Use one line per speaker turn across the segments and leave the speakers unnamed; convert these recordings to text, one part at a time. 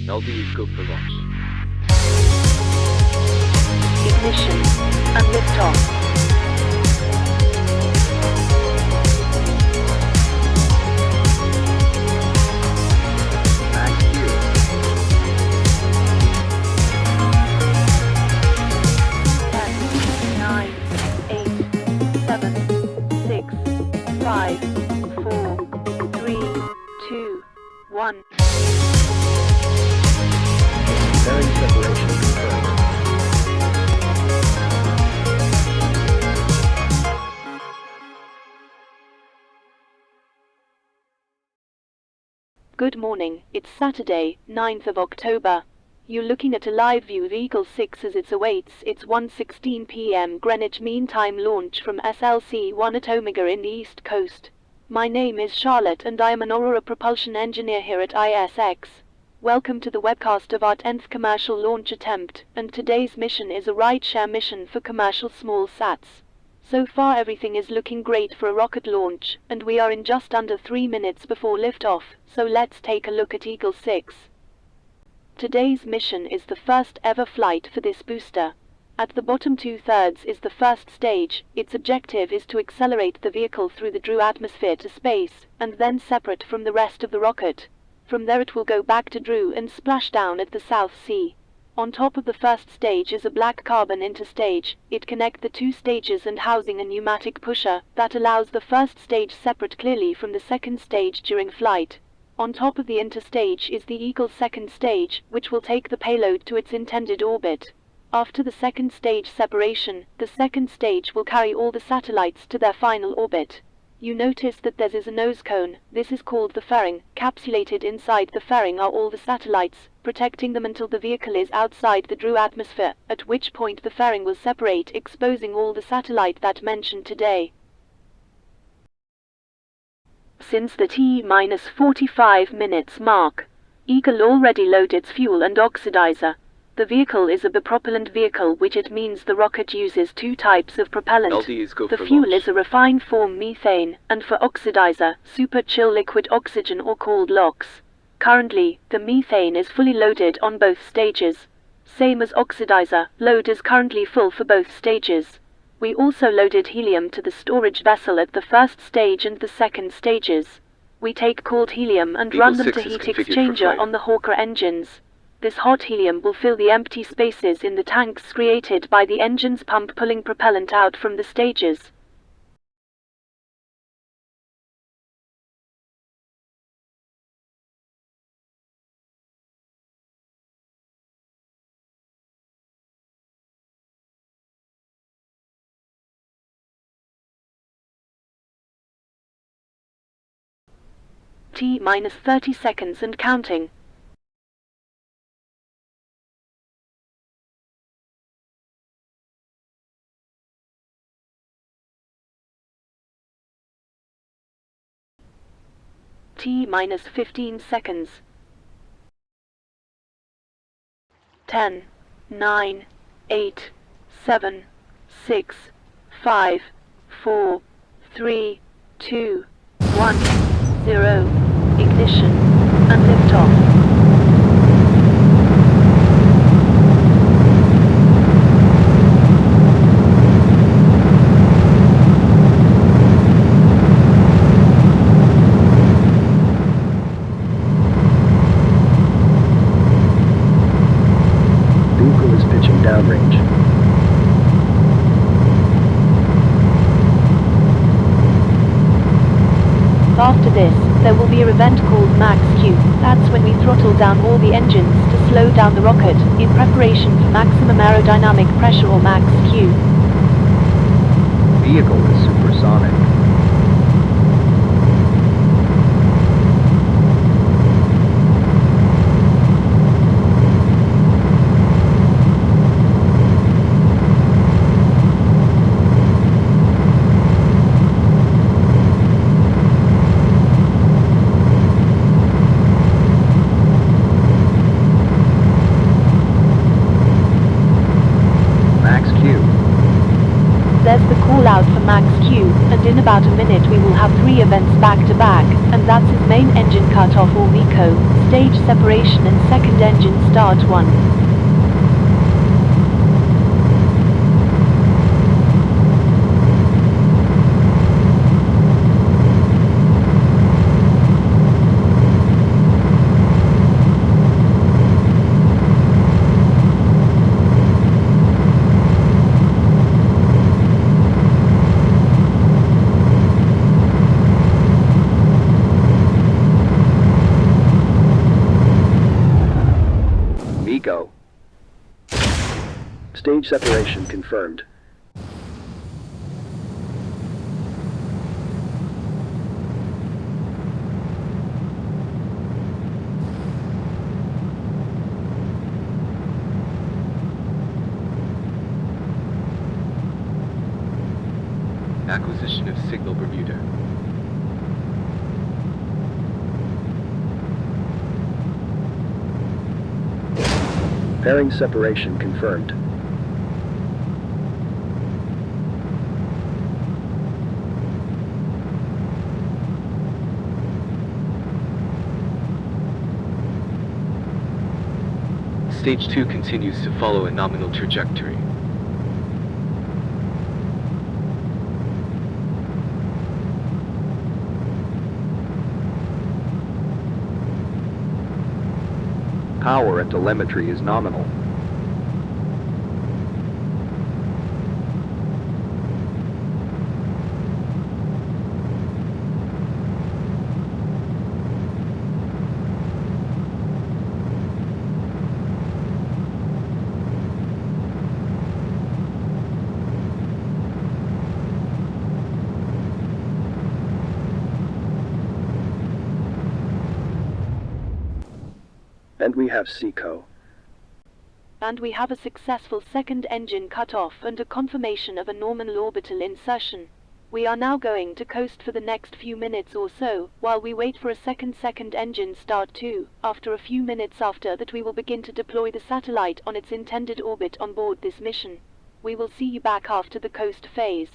LD go for launch.
Ignition and liftoff.
Max Q.
10, 9, 8, 7, 6, 5, 4, 3, 2, 1.
Bearing separation confirmed.
Good morning, it's Saturday, 9th of October. You're looking at a live view of Eagle 6 as it awaits its 1:16 p.m. Greenwich Mean Time launch from SLC-1 at Omega in the East Coast. My name is Charlotte and I am an Aurora propulsion engineer here at ISX. Welcome to the webcast of our 10th commercial launch attempt, and today's mission is a rideshare mission for commercial small sats. So far everything is looking great for a rocket launch, and we are in just under 3 minutes before liftoff, so let's take a look at Eagle 6. Today's mission is the first ever flight for this booster. At the bottom 2/3 is the first stage. Its objective is to accelerate the vehicle through the Drew atmosphere to space, and then separate from the rest of the rocket. From there it will go back to Drew and splash down at the South Sea. On top of the first stage is a black carbon interstage. It connects the two stages and housing a pneumatic pusher that allows the first stage separate clearly from the second stage during flight. On top of the interstage is the Eagle second stage, which will take the payload to its intended orbit. After the second stage separation, the second stage will carry all the satellites to their final orbit. You notice that there is a nose cone. This is called the fairing. Capsulated inside the fairing are all the satellites, protecting them until the vehicle is outside the Drew atmosphere, at which point the fairing will separate, exposing all the satellite that mentioned today. Since the T-45 minutes mark, Eagle already loaded its fuel and oxidizer. The vehicle is a bipropellant vehicle, which it means the rocket uses two types of propellant.
LDs go
The
for
fuel
launch.
is a refined form methane, and for oxidizer, super chill liquid oxygen or called LOX. Currently, the methane is fully loaded on both stages. Same as oxidizer, load is currently full for both stages. We also loaded helium to the storage vessel at the first stage and the second stages. We take cold helium and
Eagle
run them
6
to
is
heat
configured for
exchanger
flight.
on the Hawker engines. This hot helium will fill the empty spaces in the tanks created by the engine's pump pulling propellant out from the stages. T-30 seconds and counting. T-15 seconds. 10, 9, 8, 7, 6, 5, 4, 3, 2, 1, 0. Ignition and liftoff.
Vehicle is pitching downrange.
After this, there will be an event called Max Q. That's when we throttle down all the engines to slow down the rocket, in preparation for maximum aerodynamic pressure or Max Q.
Vehicle is supersonic.
There's the call out for Max Q, and in a about a minute we will have 3 events back to back, and that's his main engine cut-off or MECO, stage separation and second engine start 1.
MECO. Stage separation confirmed.
Acquisition of signal Bermuda.
Pairing separation confirmed.
Stage 2 continues to follow a nominal trajectory.
Power and telemetry is nominal. And we have SECO.
And we have a successful second engine cut-off and a confirmation of a normal orbital insertion. We are now going to coast for the next few minutes or so, while we wait for a second engine start 2. After a few minutes after that we will begin to deploy the satellite on its intended orbit on board this mission. We will see you back after the coast phase.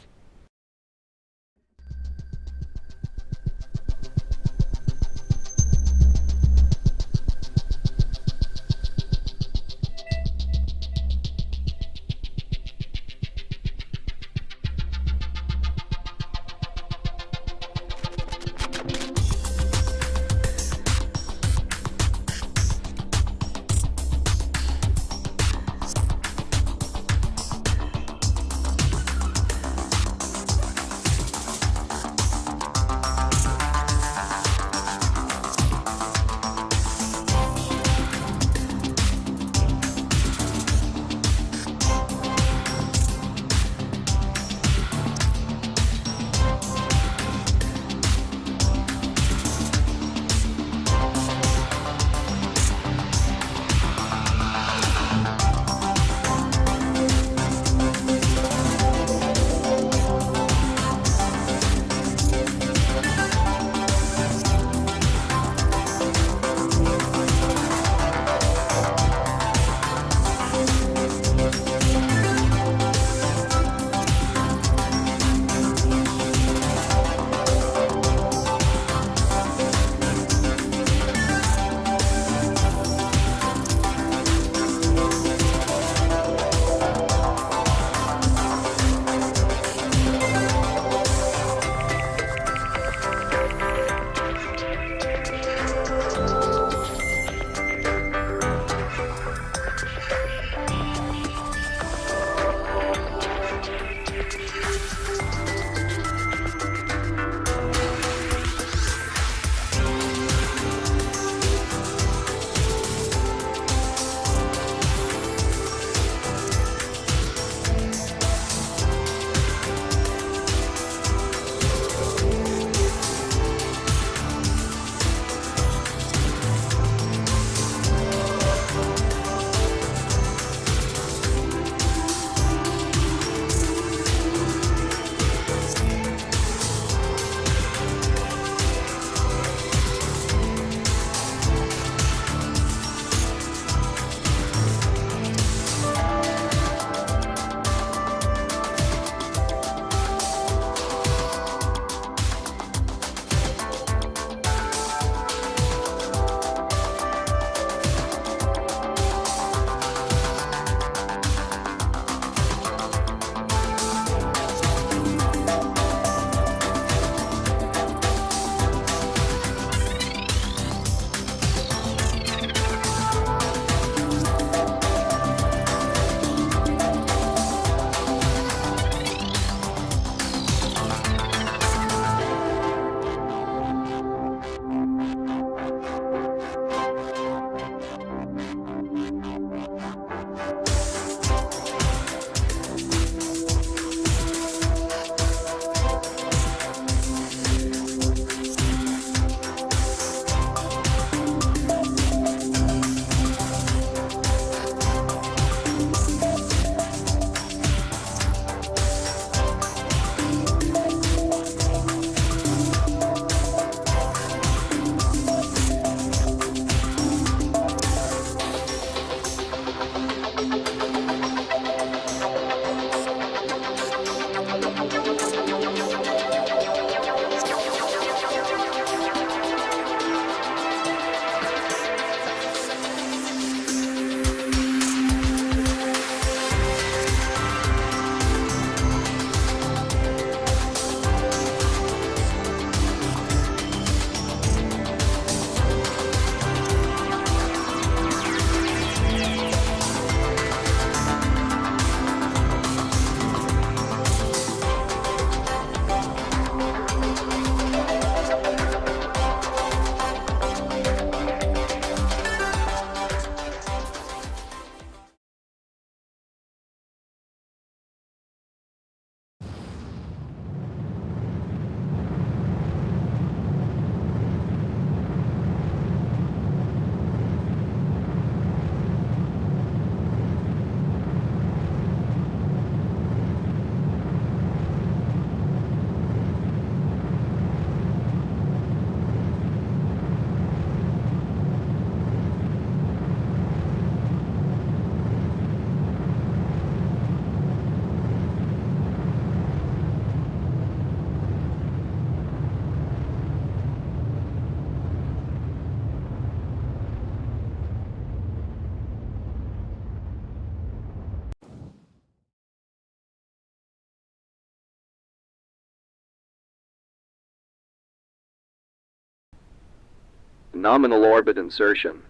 Nominal orbit insertion.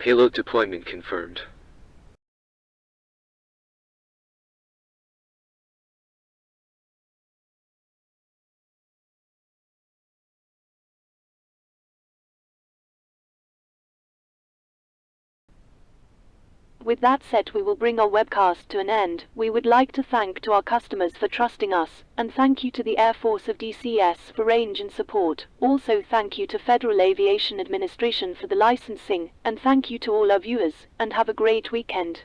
Payload deployment confirmed.
With that said, we will bring our webcast to an end. We would like to thank to our customers for trusting us, and thank you to the Air Force of DCS for range and support. Also thank you to Federal Aviation Administration for the licensing, and thank you to all our viewers, and have a great weekend.